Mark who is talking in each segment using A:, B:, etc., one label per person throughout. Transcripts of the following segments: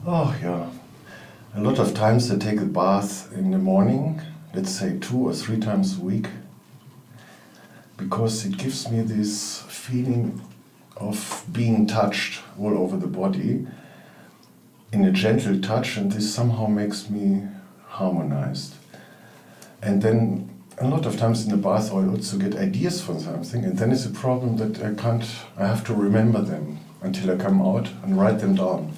A: Oh, yeah. A lot of times I take a bath in the morning, let's say 2 or 3 times a week, because it gives me this feeling of being touched all over the body in a gentle touch, and this somehow makes me harmonized. And then a lot of times in the bath I also get ideas for something, and then it's a problem that I have to remember them until I come out and write them down.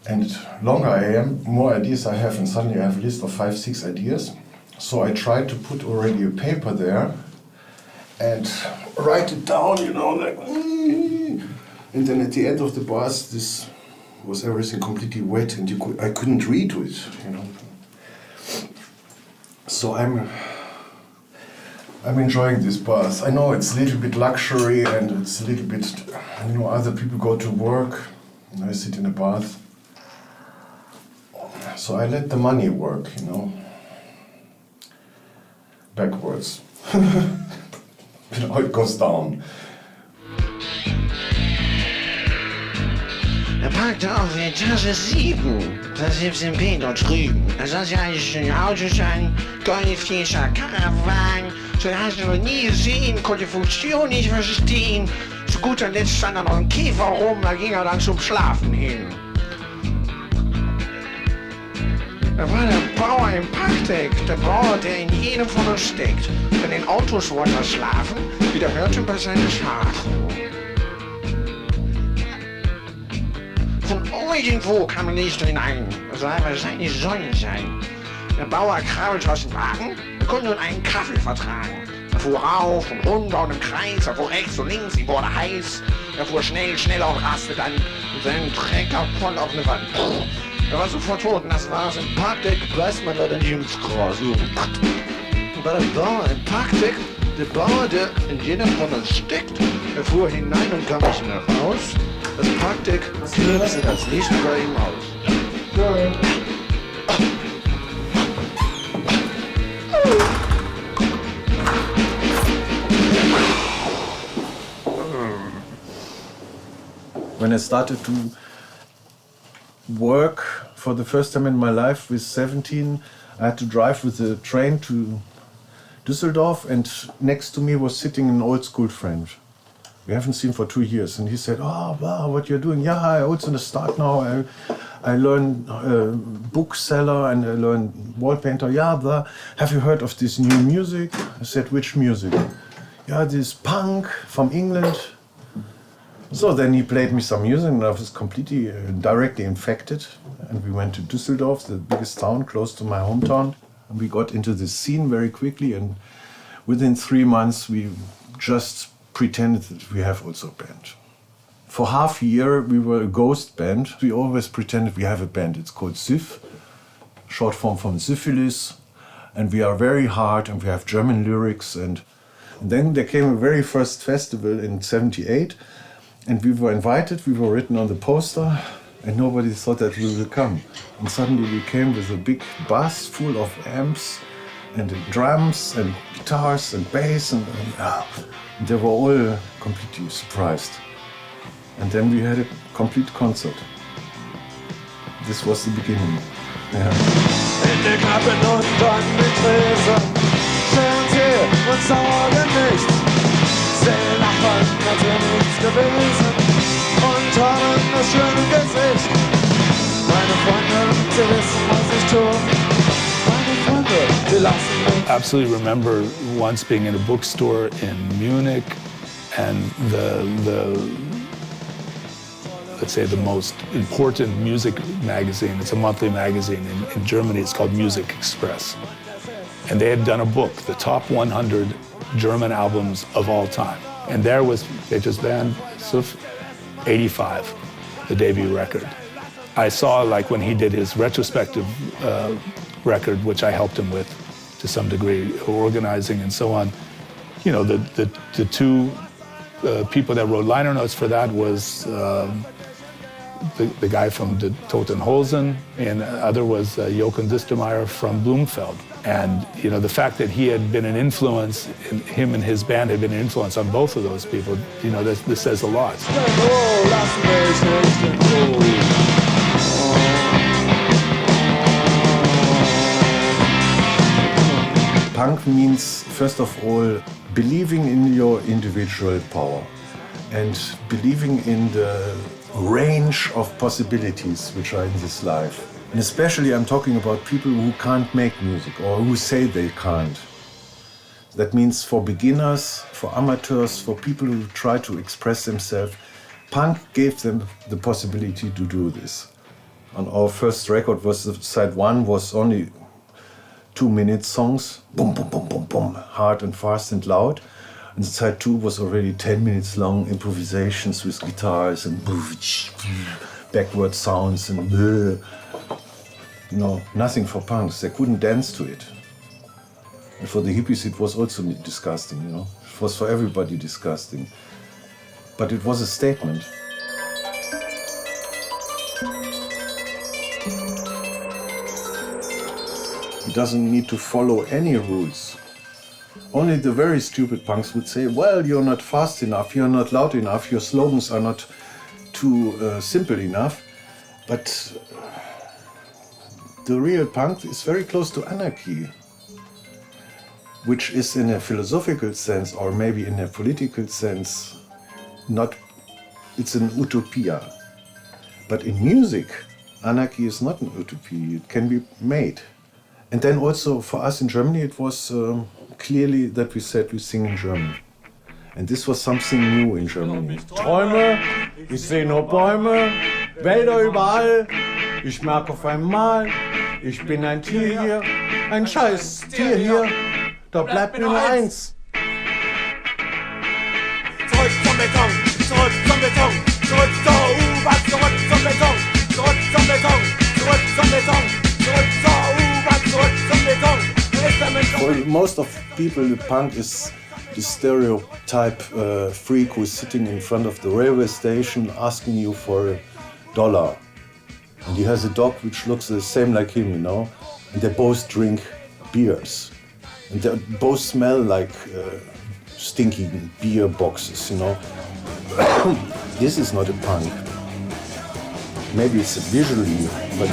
A: And longer I am, more ideas I have, and suddenly I have a list of 5, 6 ideas. So I try to put already a paper there and write it down, you know, like, and then at the end of the bath, this was everything completely wet, and I couldn't read it, you know. So I'm enjoying this bath. I know it's a little bit luxury, and it's a little bit, you know, other people go to work, and I sit in a bath. So I let the money work, you know, backwards. You know, it goes down.
B: Packt auf die Tasche 7, das hilft dem Peter drüben. Das ist ja eigentlich ein Autoschein, goldfischer Karawan. So hast du noch nie gesehen, konnte die Funktion nicht verstehen. Zu guter Letzt stand da noch ein Käfer rum, da ging er dann zum Schlafen hin. Da war der Bauer im Packdeck, der Bauer, der in jedem von uns steckt. Denn in Autos wollte er schlafen, wieder hörte bei seinen Schafen. Von irgendwo kam ein Licht hinein, das soll wahrscheinlich Sonne sein. Der Bauer krabbelte aus dem Wagen und konnte nun einen Kaffee vertragen. Er fuhr rauf und runter und im Kreis, er fuhr rechts und links, ihm wurde heiß. Er fuhr schnell und raste dann mit seinem Trecker voll auf eine Wand. Er war sofort tot und das war's. Im Parkdeck weiß man leider nicht ins Gras. Und bei dem Bauer im Parkdeck, der Bauer, der in jedem von uns steckt, er fuhr hinein und kam nicht mehr raus. Das Parkdeck knipste das Licht bei ihm aus.
C: When I started to work for the first time in my life with 17, I had to drive with a train to Düsseldorf, and next to me was sitting an old school friend. We haven't seen for 2 years, and he said, "Oh, wow, what you're doing? Yeah, I also start now. I learn bookseller and I learn wall painter. Yeah, blah. Have you heard of this new music?" I said, "Which music?" "Yeah, this punk from England." So then he played me some music, and I was completely directly infected. And we went to Düsseldorf, the biggest town close to my hometown. And we got into this scene very quickly, and within 3 months we just pretended that we have also a band. For half a year we were a ghost band. We always pretended we have a band. It's called Syph, short form from syphilis, and we are very hard and we have German lyrics. And then there came a very first festival in '78, and we were invited, we were written on the poster, and nobody thought that we would come. And suddenly we came with a big bus full of amps and drums and guitars and bass, and they were all completely surprised. And then we had a complete concert. This was the beginning. Yeah.
D: In den Kappen und an den Tresen scheren sie und sorgen nicht. Sie lachen, als wäre nichts gewesen und haben das schöne Gesicht. Meine Freunde, sie wissen, was ich tue. Meine Freunde, sie lassen mich.
E: I absolutely remember once being in a bookstore in Munich, and let's say the most important music magazine, it's a monthly magazine in Germany, it's called Music Express. And they had done a book, the top 100 German albums of all time. And there was Peter's band, Syph, 85, the debut record. I saw, like, when he did his retrospective record, which I helped him with to some degree, organizing and so on, you know, the two people that wrote liner notes for that was the guy from the Totenhosen, and the other was Jochen Distermeyer from Blumfeld. And, you know, the fact that he had been an influence, him and his band had been an influence on both of those people, you know, this says a lot.
C: Punk means, first of all, believing in your individual power and believing in the range of possibilities which are in this life. And especially I'm talking about people who can't make music or who say they can't. That means for beginners, for amateurs, for people who try to express themselves, punk gave them the possibility to do this. On our first record, side 1 was only 2-minute songs, boom, boom, boom, boom, boom, hard and fast and loud. And side 2 was already 10 minutes long improvisations with guitars and backward sounds and nothing for punks. They couldn't dance to it. And for the hippies it was also disgusting, It was for everybody disgusting. But it was a statement. He doesn't need to follow any rules. Only the very stupid punks would say, well, you're not fast enough, you're not loud enough, your slogans are not too simple enough. But the real punk is very close to anarchy, which is in a philosophical sense or maybe in a political sense, it's an utopia. But in music, anarchy is not an utopia, it can be made. And then also for us in Germany, it was clearly that we said we sing in German. And this was something new in Germany.
F: Träume, ich sehe nur Bäume, Wälder überall, ich merke auf einmal, ich bin ein Tier hier, ein scheiß Tier hier, da bleibt nur eins.
D: Zurück zum Beton, zurück zum Beton, zurück zur U-Bahn, zurück zum Beton, zurück zum Beton, zurück zum Beton, zurück zur U-Bahn, zurück zum Beton.
C: For most of people, the punk is the stereotype freak who is sitting in front of the railway station asking you for $1. And he has a dog which looks the same like him, And they both drink beers. And they both smell like stinky beer boxes, This is not a punk. Maybe it's visually, but...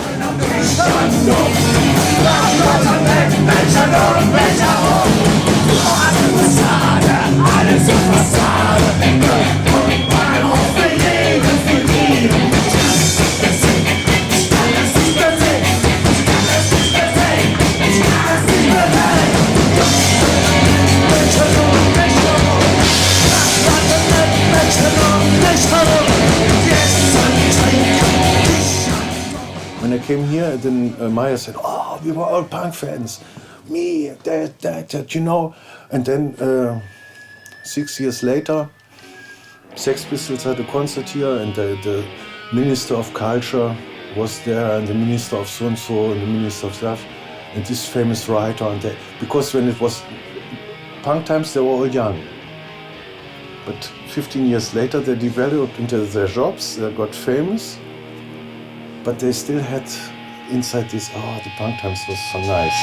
C: When I came here, then Maja said, oh, we were all punk fans. Me, that, And then 6 years later, Sex Pistols had a concert here, and the Minister of Culture was there, and the Minister of so-and-so, and the Minister of that, and this famous writer. And because when it was punk times, they were all young. But 15 years later, they developed into their jobs, they got famous. But they still had inside this, the punk times was so nice.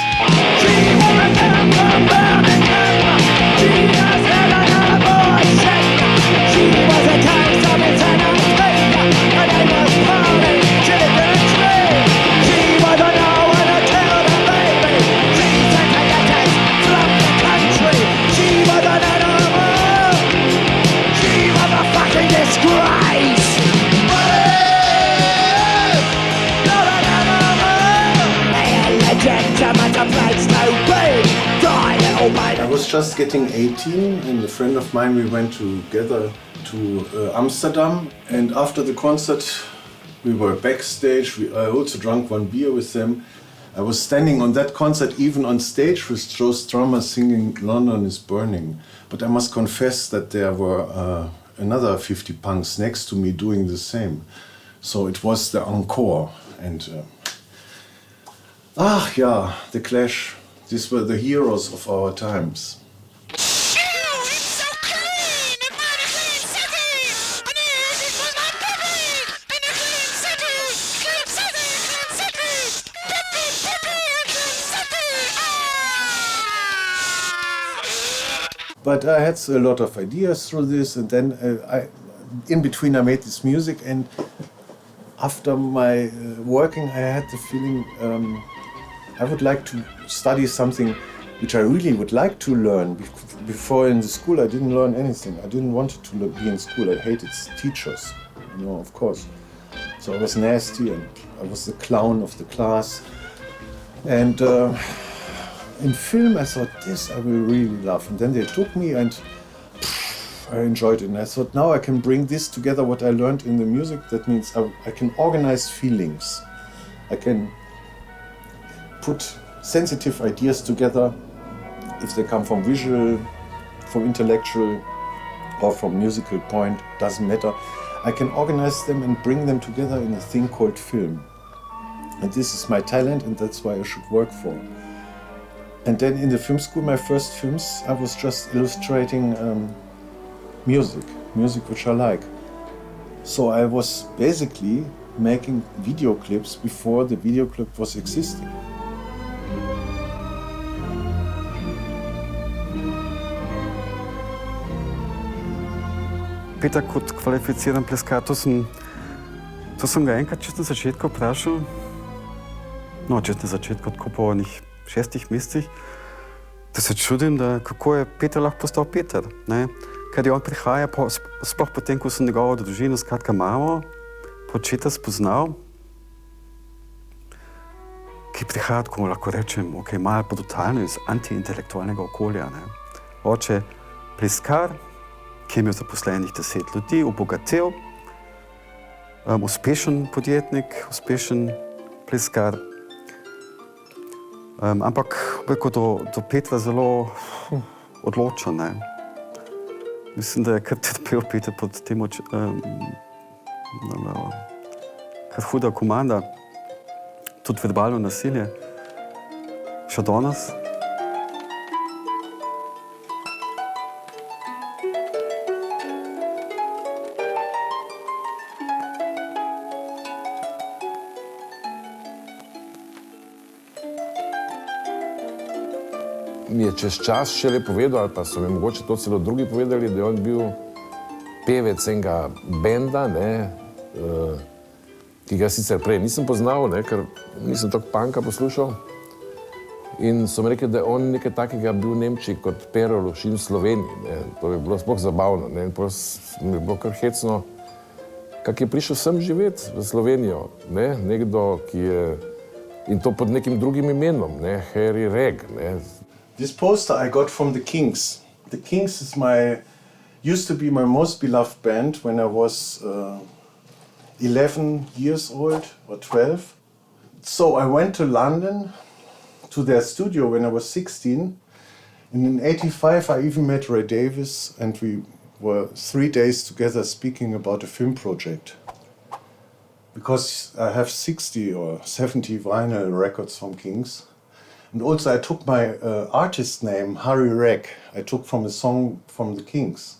C: I was just getting 18, and a friend of mine, we went together to Amsterdam, and after the concert we were backstage. I also drank one beer with them. I was standing on that concert, even on stage with Joe Strummer singing London is Burning. But I must confess that there were another 50 punks next to me doing the same. So it was the encore. And the Clash. These were the heroes of our times. But I had a lot of ideas through this, and then in between I made this music, and after my working I had the feeling I would like to study something which I really would like to learn. Before in the school, I didn't learn anything. I didn't want to be in school. I hated teachers, of course. So I was nasty and I was the clown of the class. And in film, I thought, this I will really love. And then they took me and I enjoyed it. And I thought, now I can bring this together, what I learned in the music. That means I can organize feelings. I can put sensitive ideas together, if they come from visual, from intellectual, or from musical point, doesn't matter. I can organize them and bring them together in a thing called film. And this is my talent, and that's why I should work for. And then in the film school, my first films, I was just illustrating music which I like. So I was basically making video clips before the video clip was existing.
G: Peter kot kvalificiran pleskar, to sem ga enkrat čisto na začetku vprašal, čisto na začetku, tako po onih 6 mesecih, da se čudim, da kako je Peter lahko postal Peter, ne? Ker on prihaja, sploh potem, ko sem njegovo družino, skratka mamo, po očeta spoznal, ki prihaja, tako lahko rečem, malo podotalno iz antiintelektualnega okolja, ne? Oče pleskar, ki je imel zaposlenih 10 ljudi, obogatel, uspešen podjetnik, uspešen pleskar. Ampak do Petra zelo odločen. Ne? Mislim, da je kar trpel Peter pod tem kar huda komanda, tudi verbalno nasilje. Še danes.
H: Mi je čez čas šele povedal, ali pa so mi mogoče to celo drugi povedali, da je on bil pevec enega benda, ki ga sicer prej nisem poznal, ker nisem toliko punka poslušal. In so mi rekli, da je on nekaj takega bil v Nemčiji kot Pero Lovšin v Sloveniji. To bi bilo sploh zabavno. In potem mi je bilo kar hecno, kak je prišel sem živeti v Slovenijo. Nekdo, ki je... In to pod nekim drugim imenom, Harry Reg.
C: This poster I got from the Kings. The Kings used to be my most beloved band when I was 11 years old or 12. So I went to London, to their studio when I was 16. And in '85 I even met Ray Davies and we were 3 days together speaking about a film project. Because I have 60 or 70 vinyl records from Kings. And also I took my artist name, Harry Reg, I took from a song from the Kings.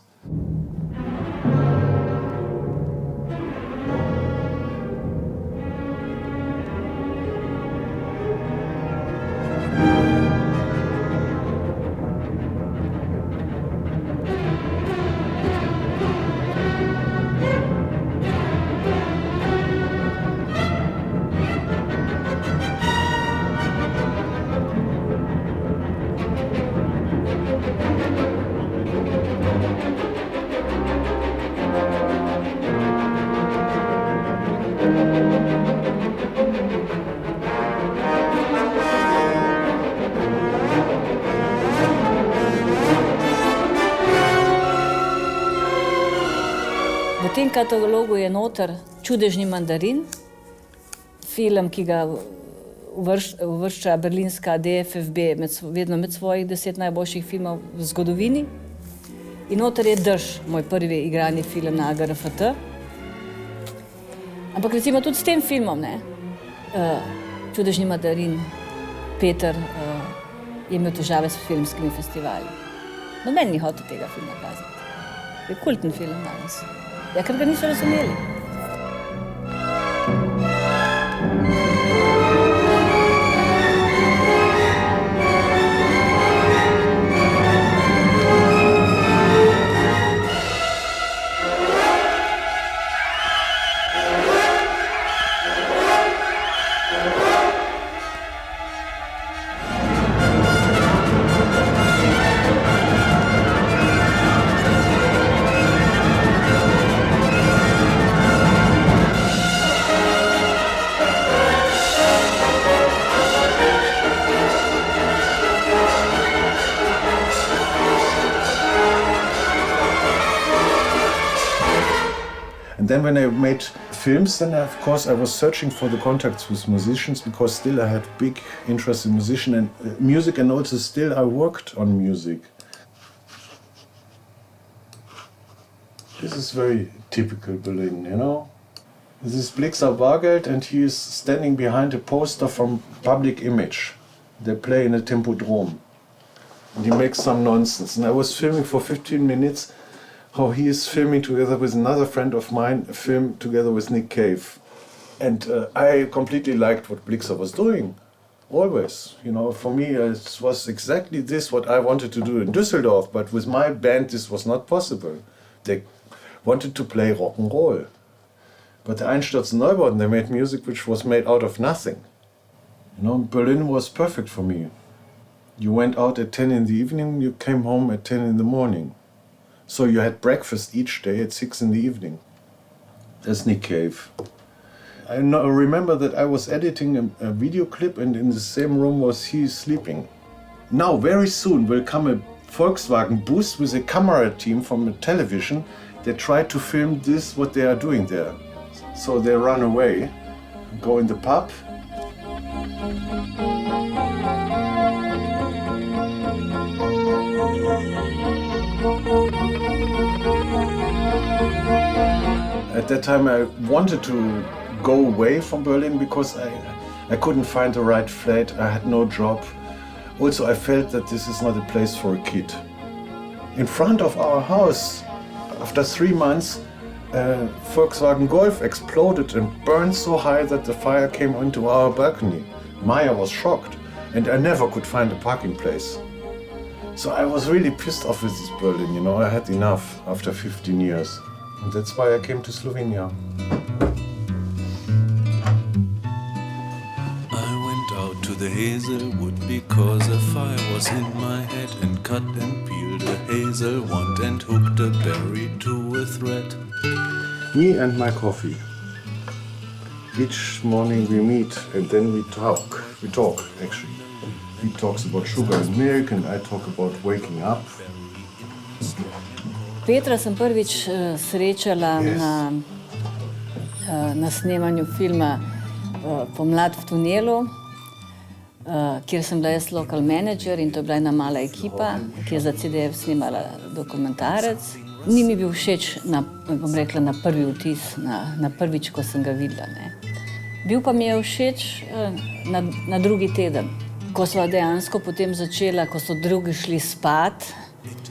I: V tem katalogu je noter Čudežni mandarin, film, ki ga uvršča berlinska DFFB vedno med svojih 10 najboljših filmov v zgodovini. In noter je Dež, moj prvi igrani film na GRFT. Ampak recimo tudi s tem filmom, Čudežni mandarin, Peter je imel težave s filmskimi festivali. Noben ni hotel tega filma kazati. Je kulten film danes. Ja, ker ga niso razumeli.
C: And then when I made films, then of course I was searching for the contacts with musicians, because still I had big interest in music, and also still I worked on music. This is very typical Berlin, you know. This is Blixer Bargeld, and he is standing behind a poster from Public Image. They play in a Tempodrom. And he makes some nonsense. And I was filming for 15 minutes how he is filming together with another friend of mine, a film together with Nick Cave. And I completely liked what Blixer was doing. Always. You know, for me it was exactly this what I wanted to do in Düsseldorf, but with my band this was not possible. They wanted to play rock and roll. But the Einstürzen Neubauten, they made music which was made out of nothing. You know, Berlin was perfect for me. You went out at 10 in the evening, you came home at 10 in the morning. So you had breakfast each day at 6 in the evening. That's Nick Cave. I remember that I was editing a video clip, and in the same room was he sleeping. Now, very soon will come a Volkswagen bus with a camera team from a television. They try to film this, what they are doing there. So they run away, go in the pub. At that time I wanted to go away from Berlin because I couldn't find the right flat, I had no job. Also I felt that this is not a place for a kid. In front of our house, after 3 months, Volkswagen Golf exploded and burned so high that the fire came onto our balcony. Maja was shocked, and I never could find a parking place. So I was really pissed off with this Berlin, you know, I had enough after 15 years. And that's why I came to Slovenia.
J: I went out to the Hazelwood because a fire was in my head, and cut and peeled a hazel wand and hooked a berry to a thread.
C: Me and my coffee. Each morning we meet and then we talk. We talk, actually. He talks about sugar and milk and I talk about waking up.
I: Petra sem prvič srečala na snemanju filma Pomlad v tunelu, kjer sem bila jaz local manager, in to je bila ena mala ekipa, ki je za CDF snimala dokumentarec. Ni mi bil všeč na prvi vtis, na prvič, ko sem ga videla. Ne. Bil pa mi je všeč na drugi teden, ko sva dejansko potem začela, ko so drugi šli spat.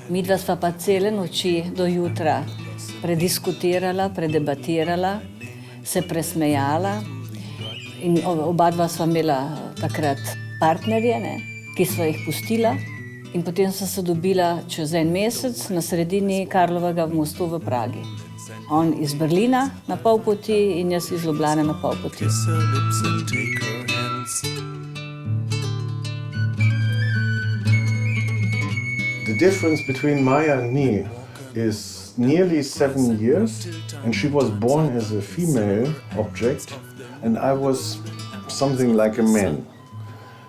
I: Midva sva pa cele noči do jutra prediskutirala, predebatirala, se presmejala, in oba dva sva imela takrat partnerje, ne, ki sva jih pustila, in potem sva se dobila čez en mesec na sredini Karlovega mostu v Pragi. On iz Berlina na pol poti in jaz iz Ljubljane na pol poti.
C: The difference between Maja and me is nearly 7 years, and she was born as a female object, and I was something like a man.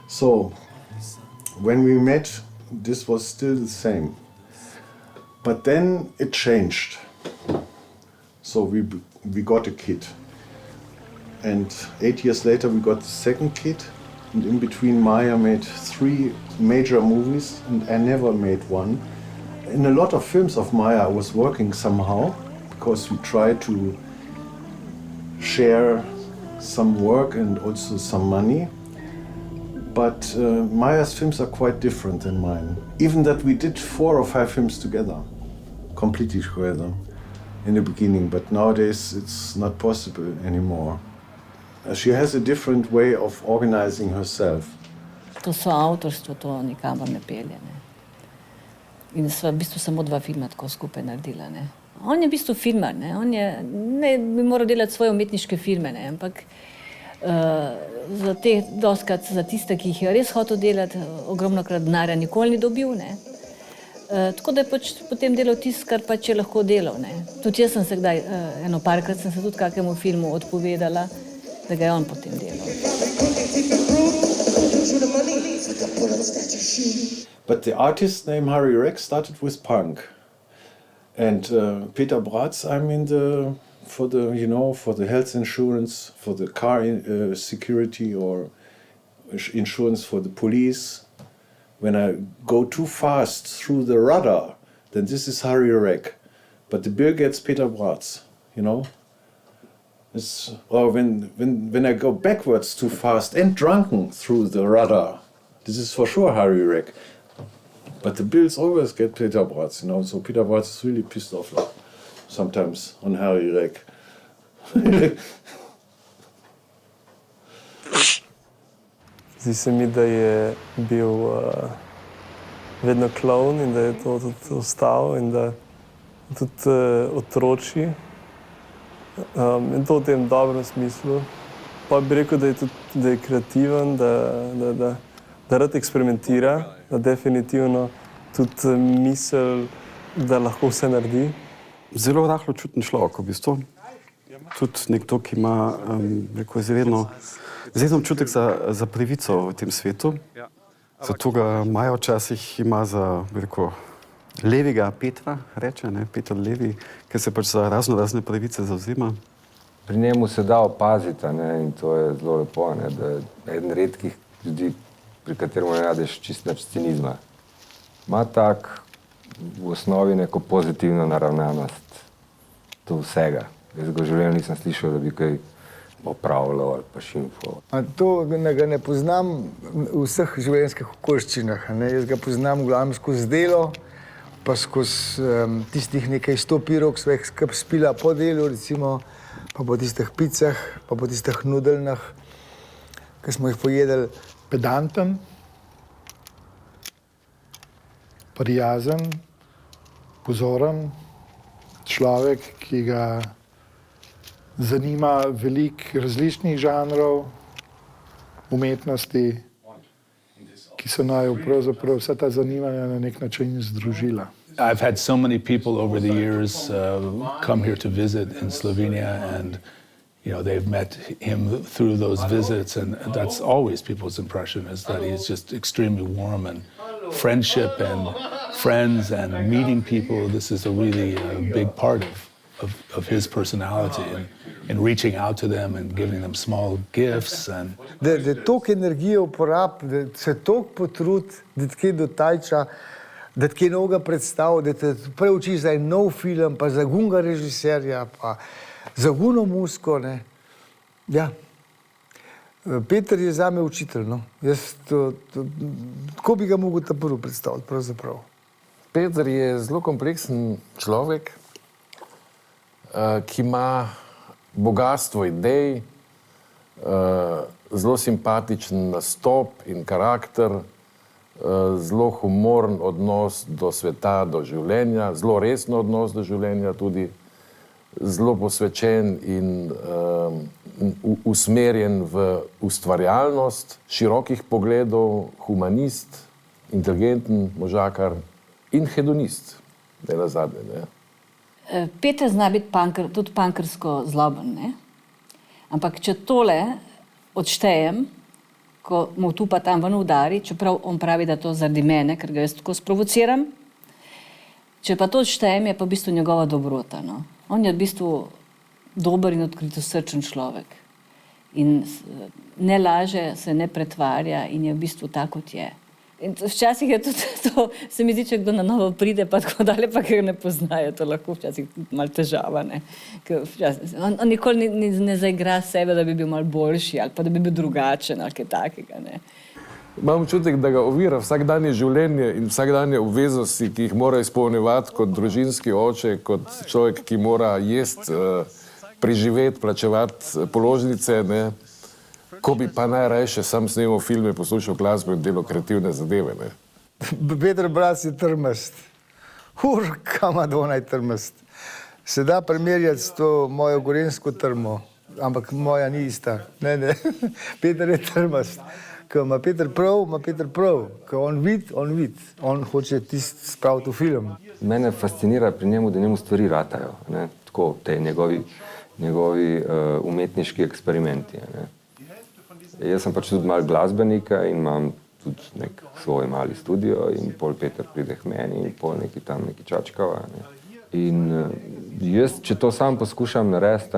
C: So, when we met, this was still the same. But then it changed. So we got a kid. And 8 years later we got the second kid. And in between, Maja made 3 major movies, and I never made one. In a lot of films of Maja I was working somehow, because we tried to share some work and also some money. But Maja's films are quite different than mine. Even that we did 4 or 5 films together, completely together, in the beginning. But nowadays it's not possible anymore. She has a different way of organizing herself.
I: To soavtorstvo, to nikamor ne pelje. Ne. In sva v bistvu samo 2 filma tako skupaj naredila. Ne. On je v bistvu filmar, ne. On je, ne bi moral delati svoje umetniške filme, ne. Ampak dostikrat za tiste, ki jih je res hotel delati, ogromnokrat denarja nikoli ni dobil. Ne. Tako da je pač potem delal tisto, kar pač je lahko delal. Ne. Tudi jaz sem se kdaj, parkrat sem se tudi kakemu filmu odpovedala, da ga je on potem delal.
C: But the artist named Harry Rex started with punk. And Peter Braatz, I'm in the for the health insurance, for the car security or insurance for the police. When I go too fast through the radar, then this is Harry Wreck. But the bill gets Peter Braatz, Or when I go backwards too fast and drunken through the radar, this is for sure Harry Wreck. But the bills always get Peter Braatz, So Peter Braatz is really pissed off sometimes on Harry Wreck.
K: Zdi se mi, da je bil vedno klovn in da je to tudi ostal in da tudi otroči. In to v tem dobrem smislu. Pa bi rekel, da je kreativen, da rad eksperimentira, da definitivno tudi misel, da lahko vse naredi.
G: Zelo rahločuten človek, v bistvu. Tudi nekdo, ki ima izredno občutek za pravico v tem svetu. Zato ga Maja včasih ima za levega Petra, reče, Peter Levi, ker se pač za razne pravice zavzema.
L: Pri njemu se da opaziti, in to je zelo lepo, da je eden redkih ljudi, pri katerem ne najdeš čist nič cinizma. Ima tak v osnovi neko pozitivno naravnanost do vsega. Jaz ga v življenju nisem slišal, da bi kaj opravljal ali pa šimfal.
M: To ga ne poznam v vseh življenjskih okoliščinah. Jaz ga poznam v glavnem skozi delo, pa skozi tistih nekaj 100 pirog svojih skrb spila po delu, recimo, pa po tistih picah, pa po tistih nudelnah, ki smo jih pojedali. Pedanten, prijazen, pozoren, človek, ki ga zanima veliko različnih žanrov umetnosti, ki so naju pravzaprav vsa ta zanimanja na nek način združila.
E: I've had so many people over the years come here to visit in Slovenia, and they've met him through those visits, and that's always people's impression, is that he's just extremely warm, and friendship and friends and meeting people, this is a really big part of his personality, and reaching out to them and giving them small gifts.
M: Da toliko energije uporabi, da se toliko potrudi, da tkaj dotajča, da tkaj novega predstav, da te preuči za en nov film, pa za gunga režiserja, pa za guno musko, Ja. Peter je zame učitelj, Tako bi ga mogel ta prvi predstaviti, pravzaprav.
H: Peter je zelo kompleksen človek, ki ima bogastvo idej, zelo simpatičen nastop in karakter, zelo humoren odnos do sveta, do življenja, zelo resen odnos do življenja tudi, zelo posvečen in usmerjen v ustvarjalnost, širokih pogledov, humanist, inteligenten možakar in hedonist, ne nazadnje.
I: Peter zna biti tudi punkersko zloben, Ampak če tole odštejem, ko mu tu pa tam ven udari, čeprav on pravi, da to zaradi mene, ker ga jaz tako sprovociram, če pa to odštejem, je pa v bistvu njegova dobrota, On je v bistvu dober in odkritosrčen človek. In ne laže, se ne pretvarja in je v bistvu tak, kot je. In včasih je tudi to, se mi zdi, če kdo na novo pride, pa tako dalje, pa ker ne poznajo, to lahko včasih malo težava, On nikoli ne zaigra sebe, da bi bil malo boljši ali pa da bi bil drugačen ali kaj takega,
H: Imam občutek, da ga ovira vsakdanje življenje in vsakdanje obveznosti, ki jih mora izpolnjevati kot družinski oče, kot človek, ki mora jesti, preživeti, plačevati položnice, Ko bi pa najrajše sam snemal filme, poslušal glasbo in delal kreativne zadeve,
M: Peter Braatz je trmast. Kam ima donaj trmast. Se da primerjati s to mojo gorenjsko trmo, ampak moja ni ista. Ne. Peter je trmast. Ko ima Peter prav. Ko on vid. On hoče tisti spraviti v film.
L: Mene fascinira pri njemu, da njemu stvari ratajo. Tako, te njegovi umetniški eksperimenti. Jaz sem pač tudi malo glasbenika in imam tudi nek svoj mali studio in pol Peter pride k meni in pol neki tam čačkava. In Jaz, če to sam poskušam narediti,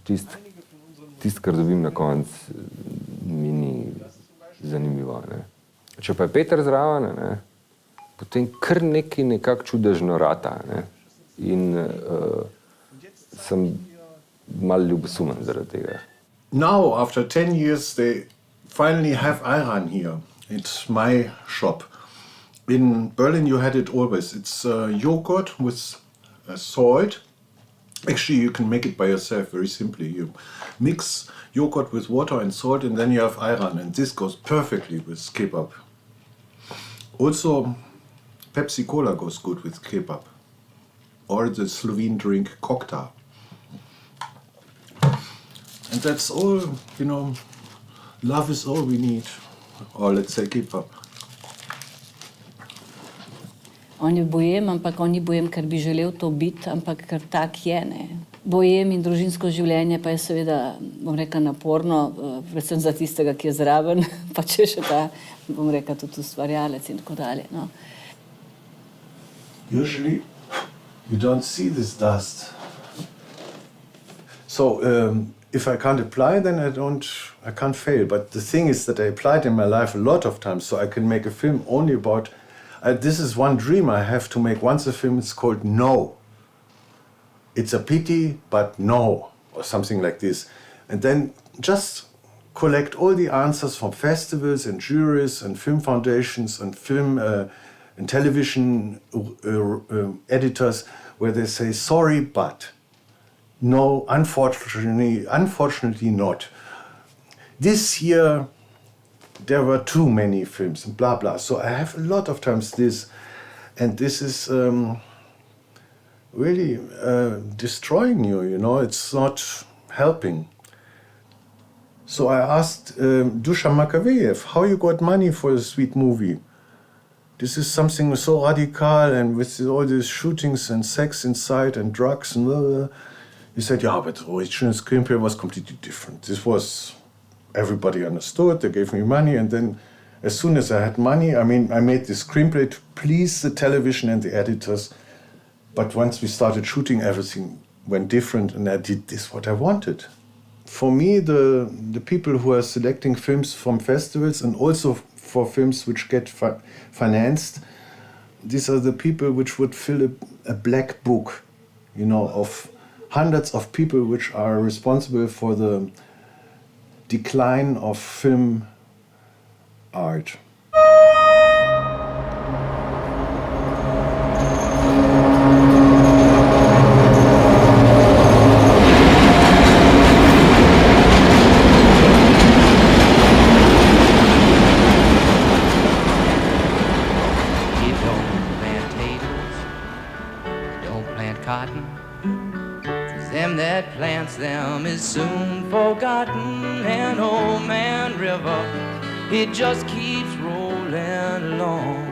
L: tisto, kar dobim na koncu, mi ni zanimivo. Ne. Če pa je Peter zraven, potem kar nekako čudežno rata. Ne. In sem malo ljubosumen zaradi tega.
C: Now, after 10 years, they finally have ayran here. It's my shop. In Berlin, you had it always. It's yogurt with salt. Actually, you can make it by yourself very simply. You mix yogurt with water and salt, and then you have ayran. And this goes perfectly with kebab. Also, Pepsi Cola goes good with kebab. Or the Slovene drink cocktail. And that's all, you know, love is all we need. Or let's say kebab.
I: On je bojem, ampak on ni bojem, ker bi želel to biti, ampak ker tak je, ne. Bojem in družinsko življenje pa je seveda, bom rekla, naporno, predvsem za tistega, ki je zraven, pa če še ta, bom rekla, tudi ustvarjalec in tako dalje, no.
C: Usually, you don't see this dust. So, if I can't apply, then I can't fail. But the thing is that I applied in my life a lot of times, so I can make a film only about. This is one dream I have to make once a film. It's called No. It's a pity, but no, or something like this. And then just collect all the answers from festivals and juries and film foundations and film and television editors, where they say, sorry, but. No, unfortunately not. This year, there were too many films and blah, blah. So I have a lot of times this, and this is really destroying you, you know, it's not helping. So I asked Dusan Makavejev, how you got money for a sweet movie? This is something so radical and with all these shootings and sex inside and drugs and blah, blah. He said, yeah, but the original screenplay was completely different. This was, everybody understood, they gave me money, and then as soon as I had money, I mean, I made this screenplay to please the television and the editors, but once we started shooting, everything went different, and I did this what I wanted. For me, the people who are selecting films from festivals and also for films which get financed, these are the people which would fill a black book, you know, of hundreds of people which are responsible for the decline of film art.
N: Them is soon forgotten, an old man river, it just keeps rolling along.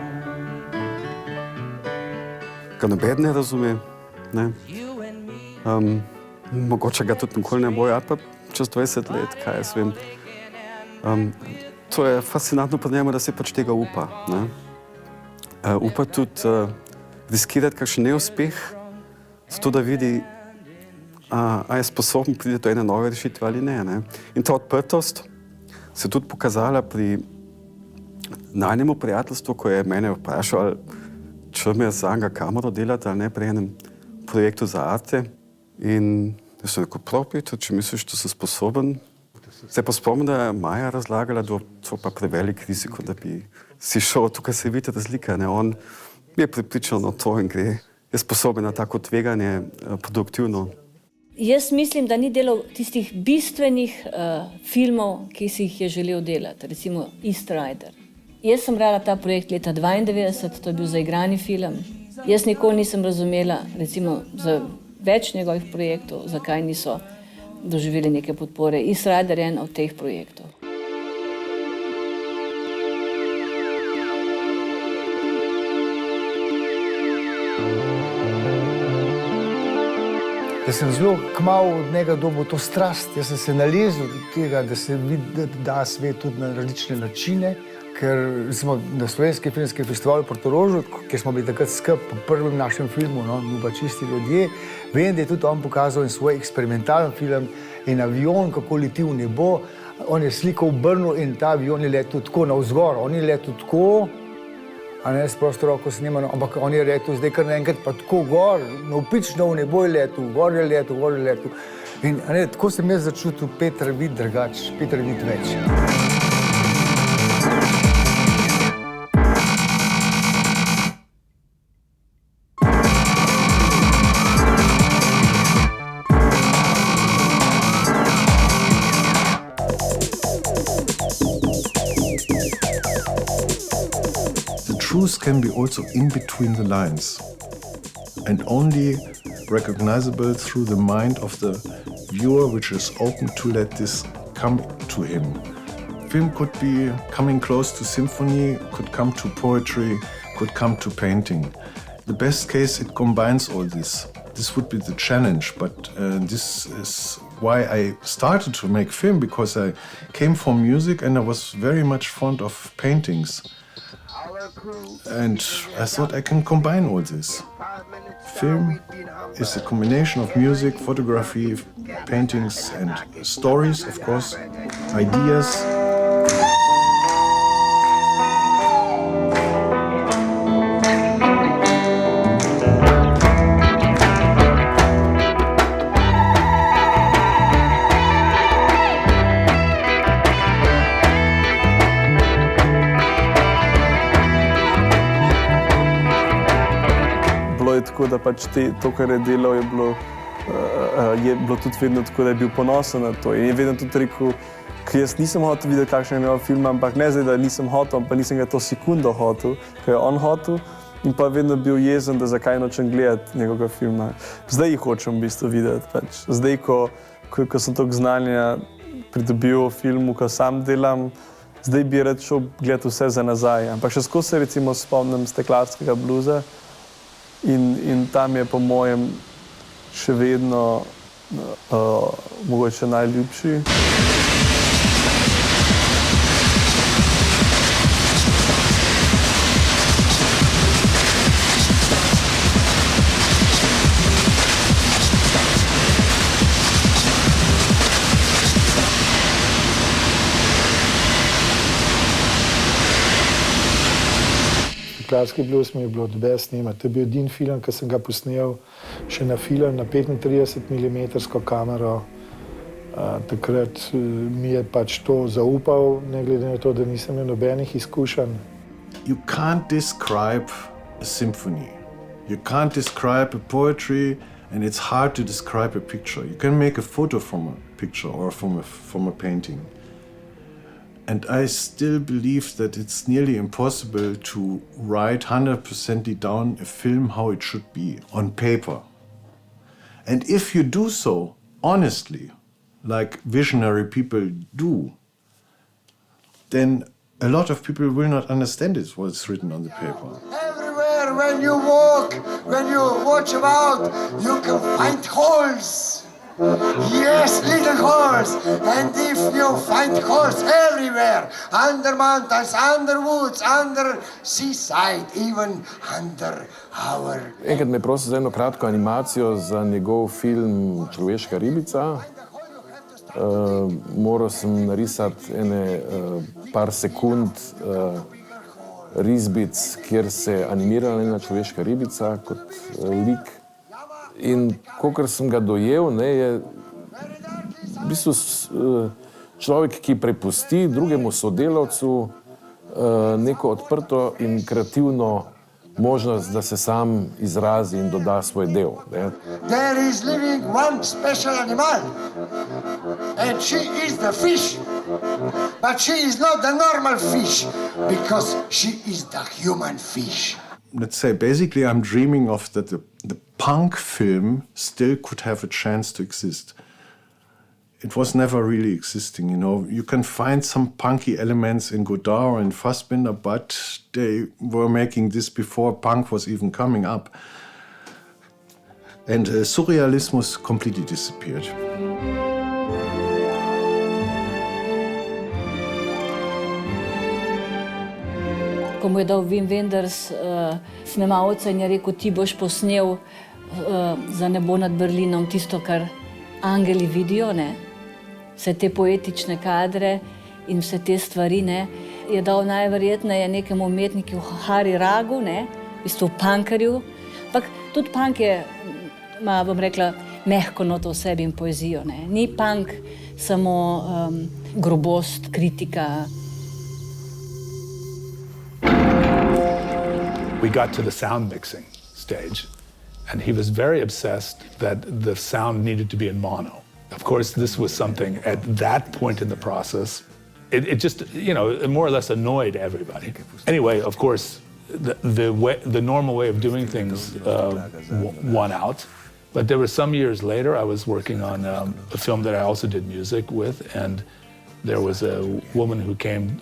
G: Ga noben ne razume, ne. Mogoče ga tudi nikoli ne bo, ali pa čez 20 let, kaj jaz vem. To je fascinantno pri njemu, da se pač tega upa, ne. Upa tudi riskirati kakšen neuspeh, zato da vidi, a je sposoben priti do ene nove rešitve ali ne, ne. In ta odprtost se je tudi pokazala pri najnemu prijateljstvu, ko je mene vprašal, če me za njega kamero delati ali ne pri enem projektu za arte. In jaz sem rekel, prav, Peter, če misliš, da sem sposoben. Se pa spomnim, da je Maja razlagala, da to pa prevelik riziko, da bi si šel, tukaj se vidi razlika, ne. On je pripričal na to in gre. Je sposoben na tako tveganje produktivno.
I: Jaz mislim, da ni delal tistih bistvenih filmov, ki si jih je želel delati, recimo East Rider. Jaz sem brala ta projekt leta 1992, to je bil zaigrani film. Jaz nikoli nisem razumela, recimo za več njegovih projektov, zakaj niso doživeli neke podpore. East Rider je en od teh projektov.
M: Jaz sem zelo kmalu od njega dobil to strast. Jaz sem se nalezel do tega, da se vidi, da da svet tudi na različne načine, ker smo na Slovenskem filmskem festivalu v Portorožu, kjer smo bili takrat skupaj po prvem našem filmu, no, Ljuba čisti ljudje, vem, da je tudi on pokazal svoj eksperimentalen film in avion, kako leti v nebo. On je sliko obrnil in ta avion je letel tako navzgor, on je letel tako, a ne s prosto roko snemano, ampak on je letel zdaj kar naenkrat pa tako gor, navpično v nebo je letel, gor je letel, gor je letel. In a ne, tako sem jaz začutil Peter vid drugač, Peter vid več.
C: Truth can be also in between the lines and only recognizable through the mind of the viewer, which is open to let this come to him. Film could be coming close to symphony, could come to poetry, could come to painting. The best case, it combines all this. This would be the challenge, but this is why I started to make film, because I came from music and I was very much fond of paintings. And I thought I can combine all this. Film is a combination of music, photography, paintings and stories, of course, ideas.
K: Tako da pač to, kar je delal, je bilo tudi vedno tako, da je bil ponosen na to. In je vedno tudi rekel, ker jaz nisem hotel videti, kakšen je njegov film, ampak ne zdaj, da nisem hotel, ampak nisem ga to sekundo hotel, ker je on hotel, in pa vedno bil jezen, da zakaj nočem gledati njegovega filma. Zdaj jih hočem v bistvu videti. Pač. Zdaj, ko sem toliko znanja pridobil v filmu, ko sam delam, zdaj bi rad šel gledati vse za nazaj. Ampak še skozi se recimo spomnim Steklarskega bluza, in tam je po mojem še vedno mogoče najljubši.
O: Steklarski blues mi je bilo the best snemati. To je bil edini film, ki sem ga posnel še na film, na 35 mm kamero. Takrat mi je pač to zaupal, ne glede na to, da nisem imel nobenih izkušenj.
C: You can't describe a symphony. You can't describe a poetry, and it's hard to describe a picture. You can make a photo from a picture or from a painting. And I still believe that it's nearly impossible to write 100% down a film how it should be on paper. And if you do so honestly, like visionary people do, then a lot of people will not understand it, what's written on the paper.
P: Everywhere, when you walk, when you watch about, you can find holes. Yes, little holes. And if you find holes everywhere, under mountains, under woods, under seaside, even under our...
H: Enkrat me je prosil za eno kratko animacijo za njegov film Človeška ribica. Moral sem narisati par sekund risbic, kjer se je animirala ena človeška ribica kot lik. In kakor sem ga dojel, je v bistvu človek, ki prepusti drugemu sodelavcu neko odprto in kreativno možnost, da se sam izrazi in doda svoj del.
P: There is living one special animal, and she is the fish. But she is not the normal fish, because she is the human fish.
C: Let's say, basically, I'm dreaming of that the punk film still could have a chance to exist. It was never really existing, you know. You can find some punky elements in Godard and Fassbinder, but they were making this before punk was even coming up. And surrealism completely disappeared.
I: ko mu je dal Wim Wenders snemalca in je rekel, ti boš posnel za nebo nad Berlinom tisto, kar angeli vidijo, ne? Vse te poetične kadre in vse te stvari, ne? Je dal najverjetneje nekemu umetniku Hari Ragu, ne? V bistvu punkerju. Ampak tudi punk ima, bom rekla, mehko noto v sebi in poezijo, ne? Ni punk samo grobost, kritika.
E: We got to the sound mixing stage, and he was very obsessed that the sound needed to be in mono. Of course, this was something at that point in the process, it just, you know, it more or less annoyed everybody. Anyway, of course, the normal way of doing things won out. But there were some years later, I was working on a film that I also did music with, and there was a woman who came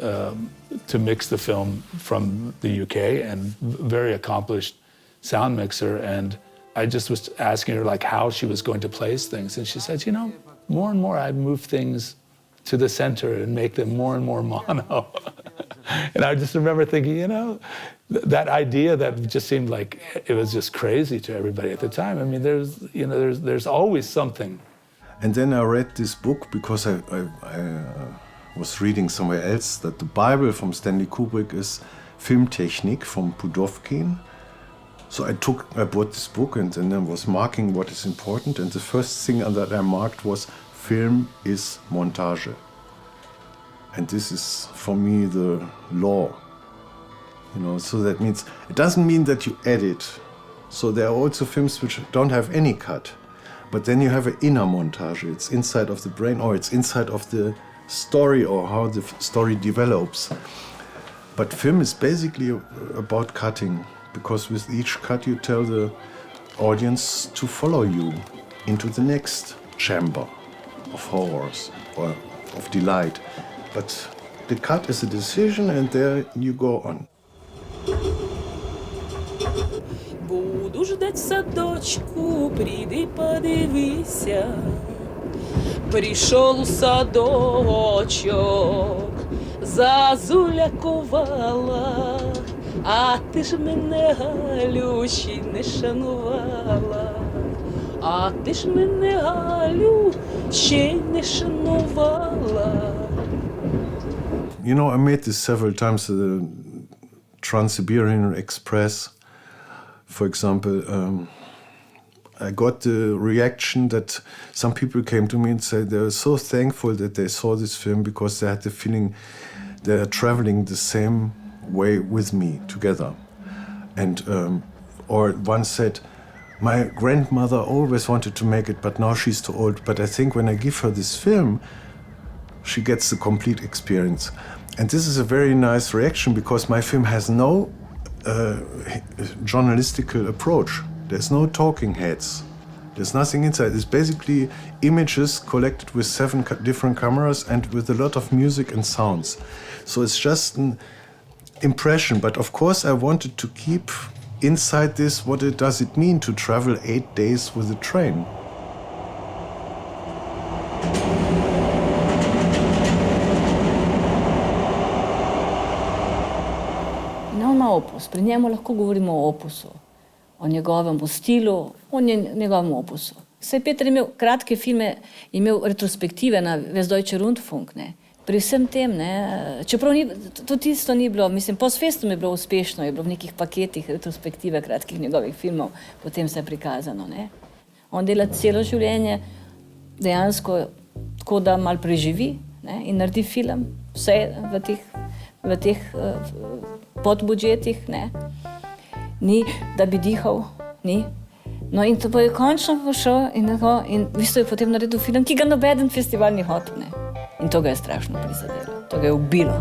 E: to mix the film from the UK, and very accomplished sound mixer, and I just was asking her like how she was going to place things, and she said, you know, more and more I'd move things to the center and make them more and more mono. And I just remember thinking, you know, that idea that just seemed like it was just crazy to everybody at the time. I mean, there's always something.
C: And then I read this book because I was reading somewhere else that the Bible from Stanley Kubrick is Filmtechnik from Pudovkin. So I bought this book and then I was marking what is important, and the first thing that I marked was film is montage. And this is for me the law. You know, so that means, it doesn't mean that you edit. So there are also films which don't have any cut. But then you have an inner montage. It's inside of the brain, or it's inside of the story, or how the story develops. But film is basically about cutting, because with each cut you tell the audience to follow you into the next chamber of horrors or of delight. But the cut is a decision, and there you go on.
Q: Буду ждать садочку, приди подивися. Прийшов у садочок, зазуля ковала, а ти ж мене, Галючі, не шанувала. А ти ж мене, Галючі, не шанувала.
C: You know, I made this several times, the Trans-Siberian Express, for example. I got the reaction that some people came to me and said they were so thankful that they saw this film because they had the feeling they're traveling the same way with me together. And or one said, my grandmother always wanted to make it, but now she's too old. But I think when I give her this film, she gets the complete experience. And this is a very nice reaction because my film has no journalistical approach. There's no talking heads. There's nothing inside. It's basically images collected with 7 different cameras and with a lot of music and sounds. So it's just an impression. But of course I wanted to keep inside this, what does it mean to travel 8 days with a train?
I: On ima opus, pri njemu lahko govorimo o opusu, o njegovem stilu, o njegovem opusu. Saj Peter je imel kratke filme, imel retrospektive na Westdeutsche Rundfunk, ne. Pri vsem tem, ne, čeprav tudi isto ni bilo, mislim, Postfestum je bilo uspešno, je bilo v nekih paketih retrospektive kratkih njegovih filmov, potem se je prikazano, ne. On dela celo življenje dejansko tako, da malo preživi, ne, in naredi film, vse v teh podbudžetih, ne. Ni, da bi dihal, ni. No in to pa je končno pošel in v bistvu je potem naredil film, ki ga nobeden festival ni hotel, ne. In to ga je strašno prizadelo, to ga je ubilo.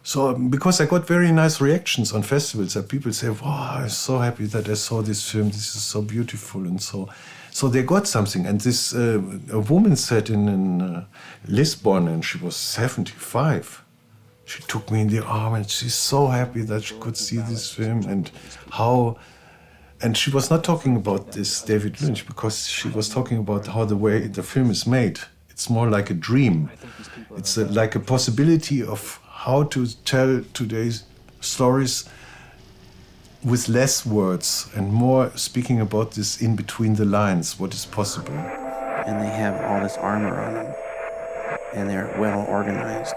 C: So, because I got very nice reactions on festivals, that people say, wow, I'm so happy that I saw this film, this is so beautiful, and so they got something. And this, a woman said in Lisbon, and she was 75, she took me in the arm and she's so happy that she could see this film and she was not talking about this David Lynch because she was talking about how the way the film is made. It's more like a dream. It's like a possibility of how to tell today's stories with less words and more speaking about this in between the lines, what is possible.
R: And they have all this armor on them, and they're well organized.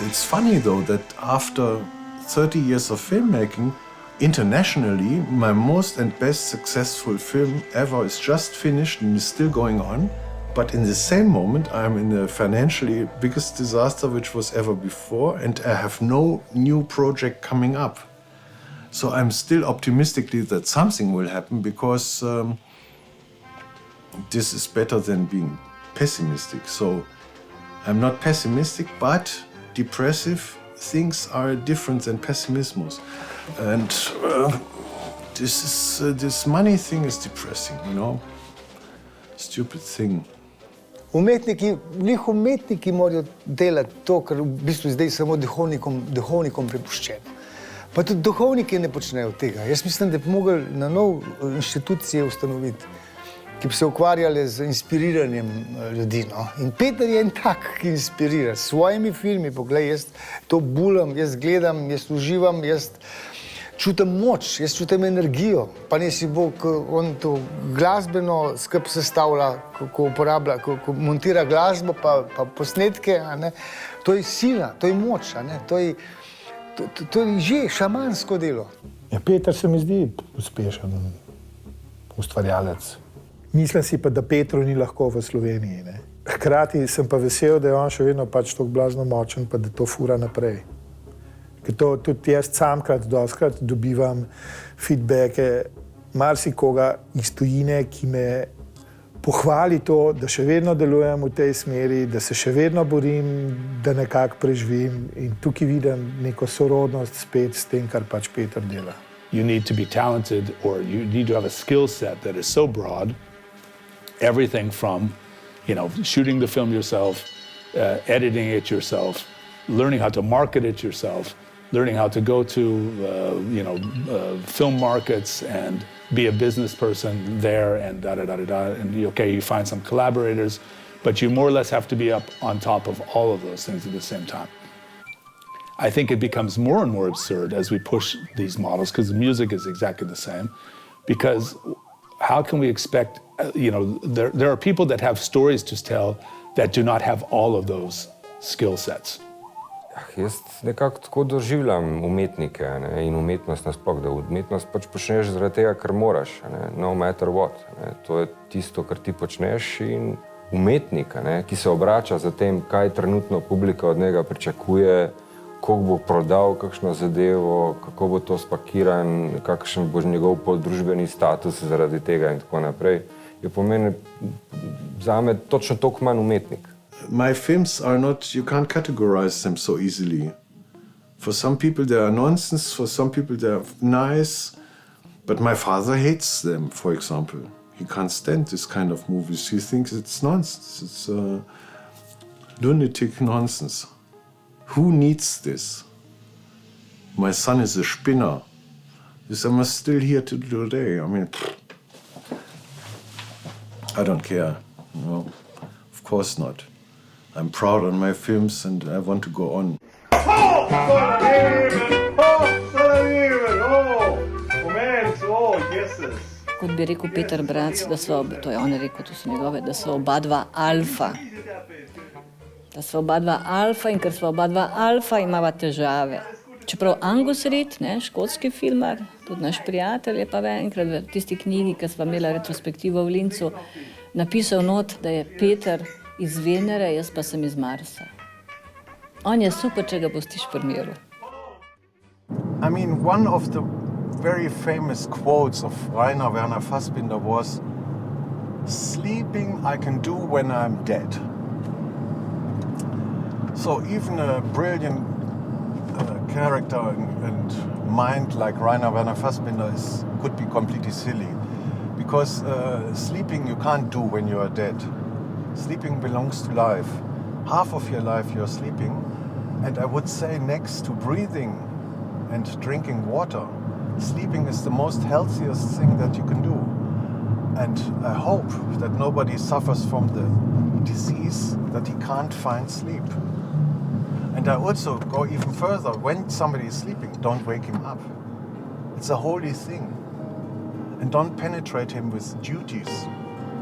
C: It's funny though that after 30 years of filmmaking, internationally, my most and best successful film ever is just finished and is still going on. But in the same moment, I'm in the financially biggest disaster which was ever before, and I have no new project coming up. So I'm still optimistically that something will happen because this is better than being pessimistic. So I'm not pessimistic, but depressive things are different than pessimismus. And this money thing is depressing, you know? Stupid thing.
M: Umetniki morajo delati to, kar v bistvu zdaj samo duhovnikom prepuščeno. Pa tudi duhovniki ne počnejo tega. Jaz mislim, da bi mogli na nov inštitucije ustanoviti, ki bi se ukvarjali z inspiriranjem ljudi. No? In Peter je en tak, ki inspirira s svojimi filmi. Poglej, jaz to bulam, jaz gledam, jaz uživam, jaz čutim moč, jaz čutim energijo. Pa ne si bo, ko on to glasbeno skrb sestavlja, ko uporablja, ko montira glasbo pa posnetke, a ne? To je sila, to je moč, a ne? To je že šamansko delo.
O: Ja, Peter se mi zdi uspešen ustvarjalec. Mislim si pa, da Petru ni lahko v Sloveniji. Ne? Hkrati sem pa vesel, da je on še vedno pač tako blazno močen, pa da to fura naprej. Ker to tudi jaz dostkrat dobivam feedbacke marsikoga iz tujine, ki me pohvali to, da še vedno delujem v tej smeri, da se še vedno borim, da nekako preživim in tukaj vidim neko sorodnost spet s tem, kar pač Peter dela.
E: You need to be talented or you need to have a skill set that is so broad, everything from, shooting the film yourself, editing it yourself, learning how to market it yourself, learning how to go to, film markets and be a business person there and da-da-da-da-da. And you find some collaborators, but you more or less have to be up on top of all of those things at the same time. I think it becomes more and more absurd as we push these models, because the music is exactly the same, because how can we expect, there are people that have stories to tell that do not have all of those skill sets.
L: Jaz nekako tako doživljam umetnike in umetnost nasploh, da umetnost pač počneš zaradi tega, ker moraš, no matter what. To je tisto, kar ti počneš in umetnik, ki se obrača za tem, kaj trenutno publika od njega pričakuje, koliko bo prodal kakšno zadevo, kako bo to spakiran, kakšen bo njegov poddružbeni status zaradi tega in tako naprej, je pomeni zame točno toliko manj umetnik.
C: My films are not, you can't categorize them so easily. For some people they are nonsense, for some people they are nice, but my father hates them, for example. He can't stand this kind of movies. He thinks it's nonsense, it's lunatic nonsense. Who needs this? My son is a spinner. This am I still here to today. I mean, I don't care. No, of course not. I'm proud on my films and I want to go on.
I: Kot bi rekel Peter Braatz, to je on rekel, to so njegove, da so oba dva alfa. Da so oba dva alfa in ker so oba dva alfa, imava težave. Čeprav Angus Reid, škotski filmar, tudi naš prijatelj, je pa enkrat v tisti knjigi, ki sva imela retrospektivo v Lincu, napisal not, da je Peter iz Venere, jaz pa sem iz Marsa. On je super, če ga pustiš pri miru.
C: I mean, one of the very famous quotes of Rainer Werner Fassbinder was, "Sleeping I can do when I'm dead." So even a brilliant character and mind like Rainer Werner Fassbinder could be completely silly. Because sleeping you can't do when you are dead. Sleeping belongs to life. Half of your life you're sleeping. And I would say next to breathing and drinking water, sleeping is the most healthiest thing that you can do. And I hope that nobody suffers from the disease that he can't find sleep. And I also go even further. When somebody is sleeping, don't wake him up. It's a holy thing. And don't penetrate him with duties.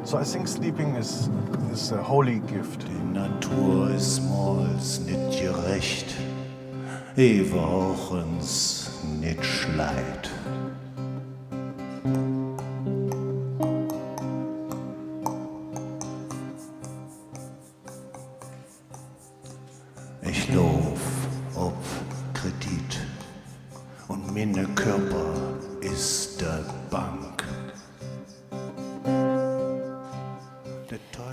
C: So I think sleeping is a holy gift.
J: Die Natur ist mols nicht gerecht, auch uns nicht schleit. Ich lauf ob Kredit und meine Körper ist der Bank.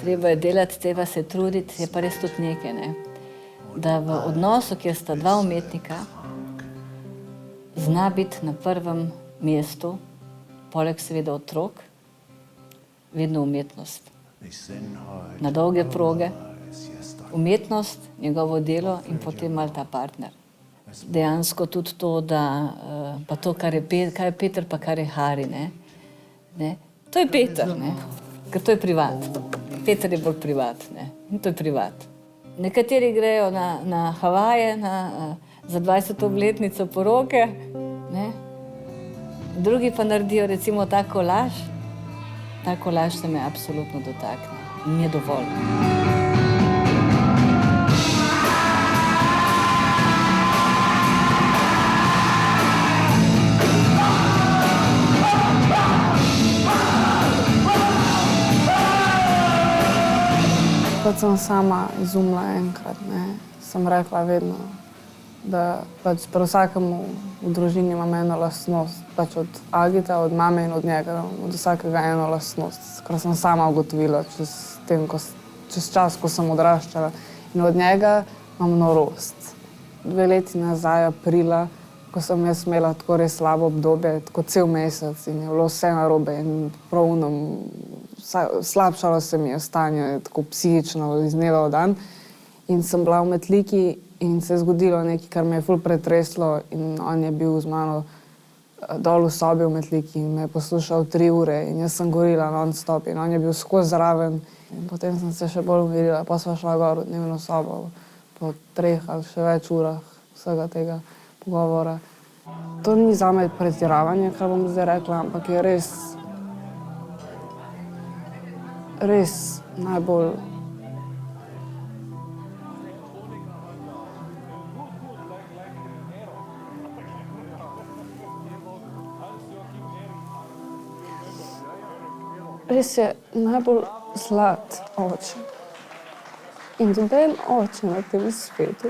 I: Treba je delati, treba se truditi, je pa res tudi nekaj, da v odnosu, kjer sta dva umetnika, zna biti na prvem mestu, poleg seveda otrok, vedno umetnost. Na dolge proge, umetnost, njegovo delo in potem malo ta partner. Dejansko tudi to, da pa to, kaj je Peter, pa kar je Hari, ne? To je Peter, ker to je privat. Peter je bolj privat, in to je privat. Nekateri grejo na Havaje za 20. obletnico poroke, drugi pa naredijo recimo ta kolaž. Ta kolaž se me absolutno dotakne in mi je dovolj.
S: Kot sem sama izumila enkrat, sem rekla vedno, da pač pri vsakemu v družini imam eno lastnost, pač od Agita, od mame in od njega, od vsakega eno lastnost, kar sem sama ugotovila čez čas, ko sem odraščala. In od njega imam norost. 2 leti nazaj, aprila, ko sem jaz imela tako res slabo obdobje, tako cel mesec in je bilo vse narobe in pravno slabšalo se mi je stanje, tako psihično, iz dneva v dan. In sem bila v Metliki in se je zgodilo nekaj, kar me je ful pretreslo in on je bil z mano dol v sobi v Metliki in me je poslušal 3 ure in jaz sem gorila non-stop in on je bil skozi zraven. In potem sem se še bolj umirila, pa sva šla gor v dnevno sobo po 3 ali še več urah vsega tega pogovora. To ni zame pretiravanje, kar bom zdaj rekla, ampak je res najbolj zlat oče. In noben oče na tem svetu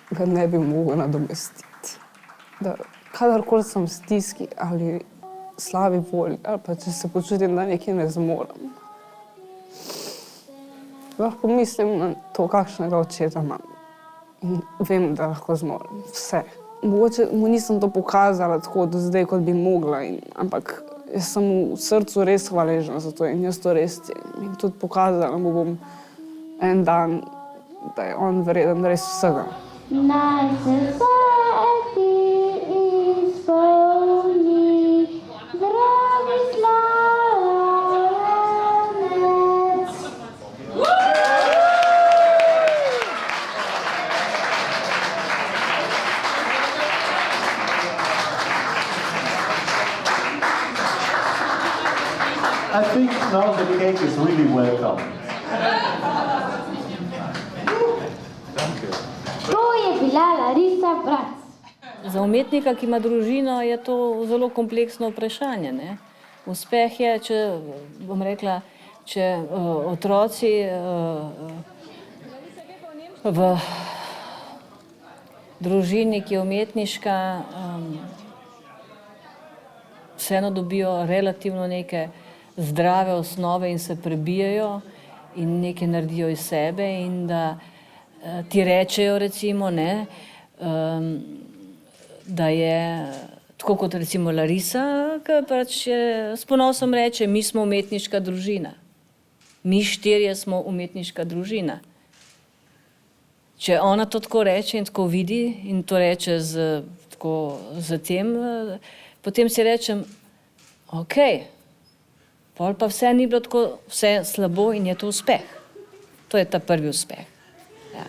S: ga ne bi mogel nadomestiti. Da kadarkoli sem v stiski ali slabi volji, ali pa če se počutim, da nekaj ne zmorem, lahko mislim na to, kakšnega očeta imam. In vem, da lahko zmorem vse. Mogoče mu nisem to pokazala tako do zdaj, kot bi mogla, ampak jaz sem v srcu res hvaležna za to in jaz to res cenim. In tudi pokazala mu bom en dan, da je on vreden res vsega. Naj se sveti izpolni zdravi slavec.
F: I think now the cake is really welcome.
T: To je bila Larissa.
I: Za umetnika, ki ima družino, je to zelo kompleksno vprašanje. Ne? Uspeh je, če bom rekla, če otroci v družini, ki je umetniška, vseeno dobijo relativno neke zdrave osnove in se prebijajo in nekaj naredijo iz sebe in da ti rečejo recimo, ne, da je tako kot recimo Larissa, ki pač s ponosom reče, mi smo umetniška družina. Mi štirje smo umetniška družina. Če ona to tako reče in tako vidi in to reče z tem, potem si rečem, ok, pol pa vse ni bilo tako vse slabo in je to uspeh. To je ta prvi uspeh. Ja.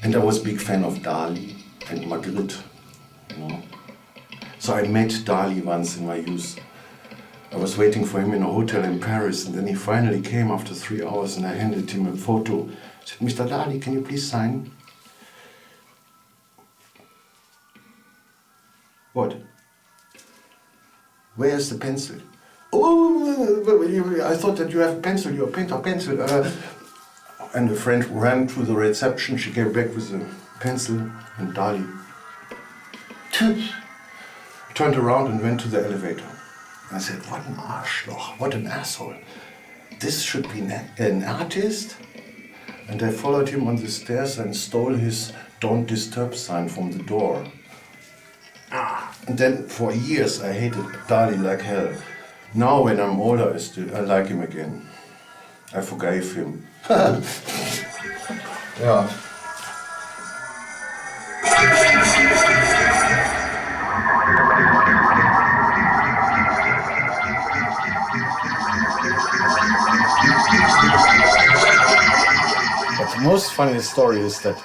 A: And I was a big fan of Dali and Magritte, you know. So I met Dali once in my youth. I was waiting for him in a hotel in Paris, and then he finally came after 3 hours, and I handed him a photo. I said, Mr. Dali, can you please sign? What? Where's the pencil? Oh, I thought that you have a pencil, you're a painter, pencil. And a friend ran to the reception, she came back with a pencil and Dali turned around and went to the elevator. I said, what an Arschloch, what an asshole. This should be an artist? And I followed him on the stairs and stole his "Don't Disturb" sign from the door. And then for years I hated Dali like hell. Now when I'm older, I like him again. I forgave him. Yeah.
C: But the most funny story is that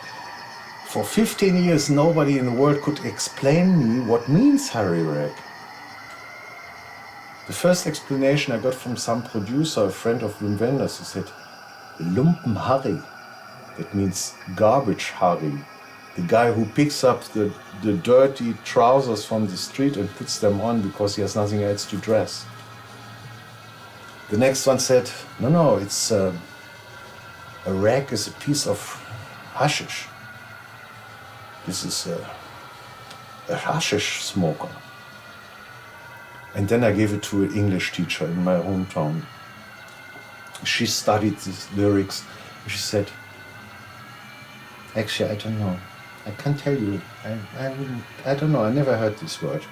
C: for 15 years nobody in the world could explain me what means Harry Reg. The first explanation I got from some producer, a friend of Wim Wenders, who said, Lumpen Harry. That means garbage Harry. The guy who picks up the dirty trousers from the street and puts them on because he has nothing else to dress. The next one said, no, it's a rag is a piece of hashish. This is a hashish smoker. And then I gave it to an English teacher in my hometown. She studied these lyrics. She said, actually, I don't know. I can't tell you. I don't know. I never heard this word.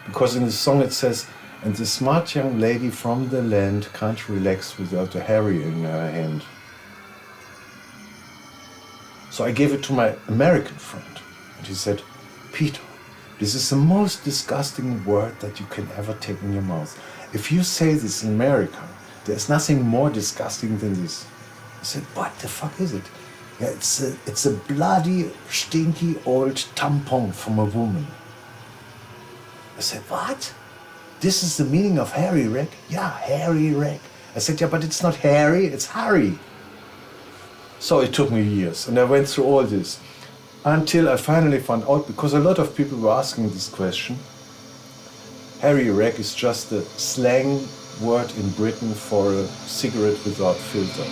C: Because in the song it says, and the smart young lady from the land can't relax without a Harry in her hand. So I gave it to my American friend. And he said, Peter, this is the most disgusting word that you can ever take in your mouth. If you say this in America, there's nothing more disgusting than this. I said, what the fuck is it? Yeah, it's a bloody, stinky old tampon from a woman. I said, what? This is the meaning of Harry Reg? Yeah, Harry Reg. I said, yeah, but it's not Harry, it's Harry. So it took me years, and I went through all this until I finally found out, because a lot of people were asking this question, Harry Reg is just a slang word in Britain for a cigarette without filter.